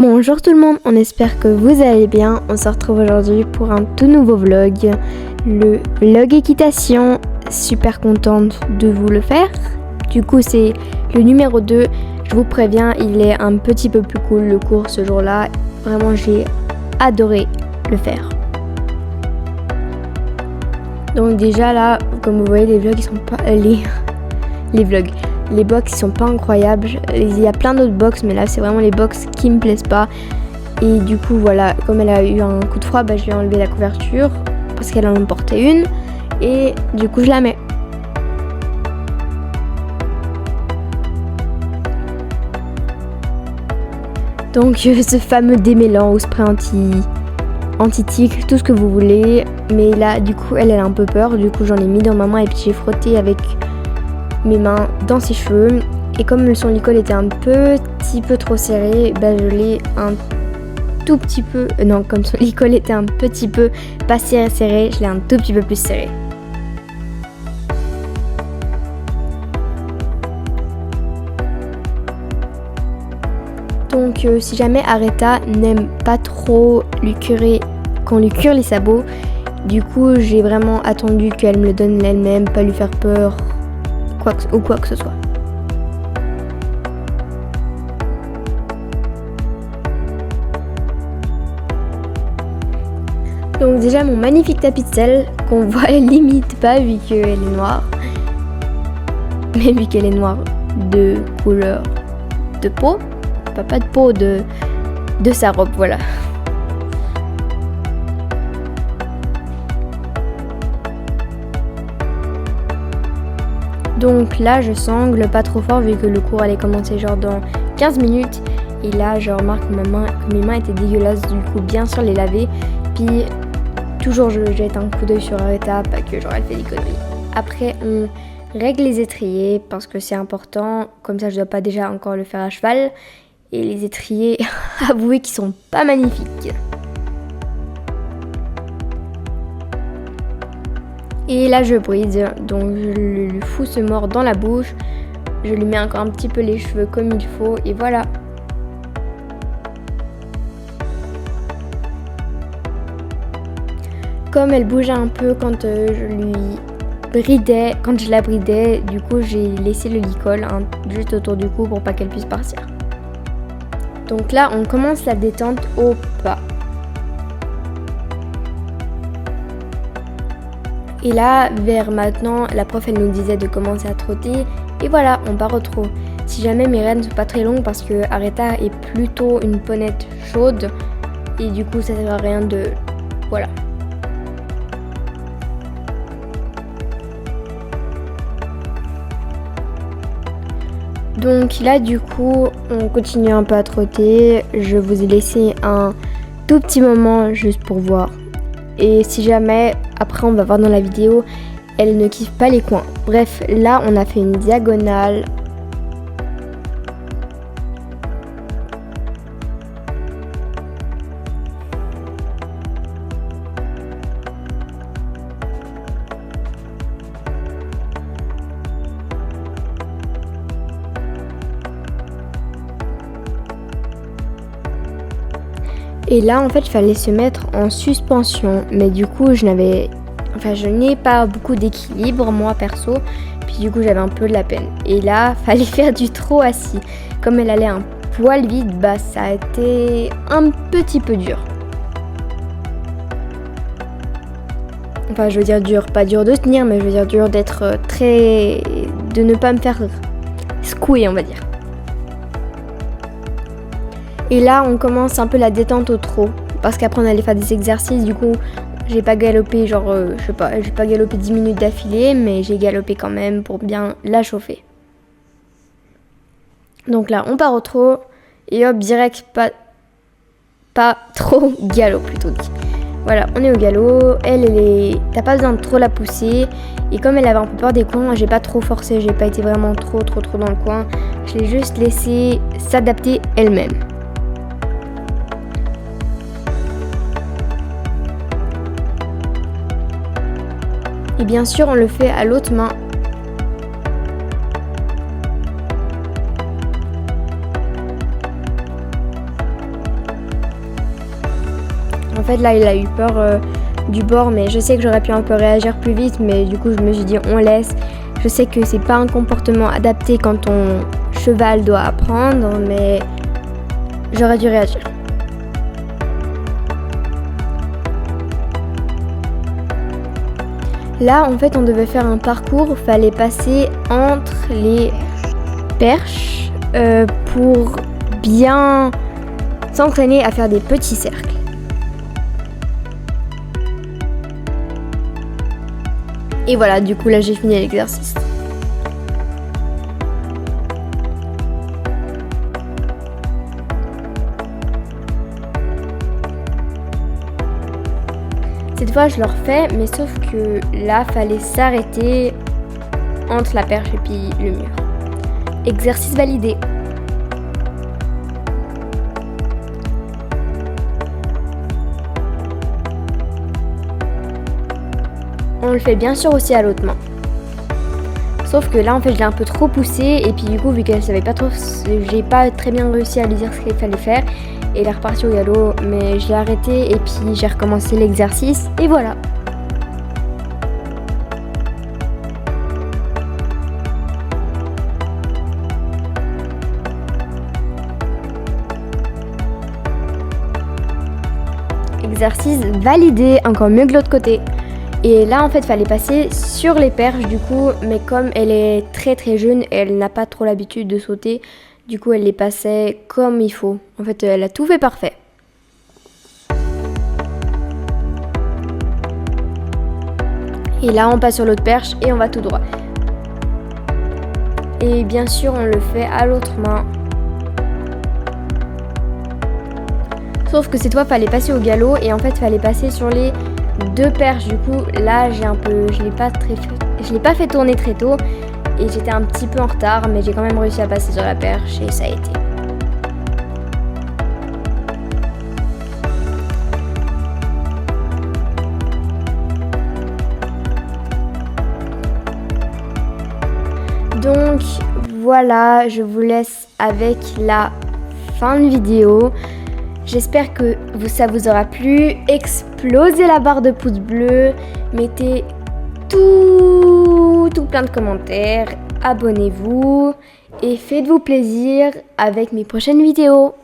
Bonjour tout le monde, on espère que vous allez bien. On se retrouve aujourd'hui pour un tout nouveau vlog, le vlog équitation. Super contente de vous le faire. Du coup c'est le numéro 2. Je vous préviens, il est un petit peu plus cool le cours ce jour-là. Vraiment j'ai adoré le faire. Donc déjà là, comme vous voyez, les vlogs ils sont pas les vlogs. Les box ils sont pas incroyables. Il y a plein d'autres box, mais là c'est vraiment les box qui me plaisent pas. Et du coup voilà, comme elle a eu un coup de froid, je lui ai enlevé la couverture parce qu'elle en portait une. Et du coup je la mets. Donc ce fameux démêlant au spray anti-tic, tout ce que vous voulez. Mais là du coup elle a un peu peur. Du coup j'en ai mis dans ma main et puis j'ai frotté avec mes mains dans ses cheveux. Et comme son licol était un petit peu trop serré, je l'ai un tout petit peu... non, comme son licol était un petit peu pas serré, je l'ai un tout petit peu plus serré. Donc si jamais Aretha n'aime pas trop qu'on lui cure les sabots, du coup j'ai vraiment attendu qu'elle me le donne elle-même, pas lui faire peur ou quoi que ce soit. Donc déjà mon magnifique tapis de sel qu'on voit limite pas vu qu'elle est noire. Mais vu qu'elle est noire de couleur de peau, pas de peau, de sa robe, voilà. Donc là je sangle pas trop fort vu que le cours allait commencer genre dans 15 minutes. Et là je remarque que mes mains étaient dégueulasses, du coup bien sûr les laver. Puis toujours je jette un coup d'œil sur Aretha, pas que genre elle fait des conneries. Après on règle les étriers parce que c'est important, comme ça je dois pas déjà encore le faire à cheval. Et les étriers, avouez qu'ils sont pas magnifiques. Et là je brise, donc je lui fous ce mort dans la bouche. Je lui mets encore un petit peu les cheveux comme il faut et voilà. Comme elle bougeait un peu quand je la bridais, du coup j'ai laissé le licol juste autour du cou pour pas qu'elle puisse partir. Donc là on commence la détente au pas. Et là, vers maintenant, la prof elle nous disait de commencer à trotter. Et voilà, on part au trot. Si jamais mes rênes sont pas très longues parce que Aretha est plutôt une ponette chaude. Et du coup, ça sert à rien de... Voilà. Donc là, du coup, on continue un peu à trotter. Je vous ai laissé un tout petit moment juste pour voir. Et si jamais, après on va voir dans la vidéo, elle ne kiffe pas les coins. Bref, là on a fait une diagonale. Et là en fait il fallait se mettre en suspension, mais du coup je n'ai pas beaucoup d'équilibre moi perso, puis du coup j'avais un peu de la peine. Et là fallait faire du trot assis. Comme elle allait un poil vide, ça a été un petit peu dur. Enfin je veux dire dur, pas dur de tenir, mais je veux dire dur de ne pas me faire secouer on va dire. Et là, on commence un peu la détente au trot. Parce qu'après, on allait faire des exercices. Du coup, j'ai pas galopé, j'ai pas galopé 10 minutes d'affilée, mais j'ai galopé quand même pour bien la chauffer. Donc là, on part au trot. Et hop, direct, pas trop galop plutôt dit. Voilà, on est au galop. T'as pas besoin de trop la pousser. Et comme elle avait un peu peur des coins, j'ai pas trop forcé. J'ai pas été vraiment trop dans le coin. Je l'ai juste laissé s'adapter elle-même. Et bien sûr, on le fait à l'autre main. fait là il a eu peur du bord, mais je sais que j'aurais pu un peu réagir plus vite, mais du coup je me suis dit on laisse. Je sais que c'est pas un comportement adapté quand ton cheval doit apprendre, mais j'aurais dû réagir. Là, en fait, on devait faire un parcours, fallait passer entre les perches pour bien s'entraîner à faire des petits cercles. Et voilà, du coup, là, j'ai fini l'exercice. Cette fois, je le refais, mais sauf que là, fallait s'arrêter entre la perche et puis le mur. Exercice validé. On le fait bien sûr aussi à l'autre main. Sauf que là, en fait, je l'ai un peu trop poussé et puis du coup, vu qu'elle savait pas trop, j'ai pas très bien réussi à lui dire ce qu'il fallait faire. Et elle est repartie au galop, mais je l'ai arrêté et puis j'ai recommencé l'exercice et voilà. Exercice validé, encore mieux que l'autre côté. Et là en fait fallait passer sur les perches du coup, mais comme elle est très très jeune, elle n'a pas trop l'habitude de sauter. Du coup, elle les passait comme il faut. En fait, elle a tout fait parfait. Et là, on passe sur l'autre perche et on va tout droit. Et bien sûr, on le fait à l'autre main. Sauf que cette fois, fallait passer au galop et en fait, fallait passer sur les deux perches. Du coup, là, je l'ai pas fait tourner très tôt. Et j'étais un petit peu en retard, mais j'ai quand même réussi à passer sur la perche et ça a été. Donc voilà, je vous laisse avec la fin de vidéo. J'espère que ça vous aura plu. Explosez la barre de pouces bleus, mettez tout plein de commentaires, abonnez-vous et faites-vous plaisir avec mes prochaines vidéos.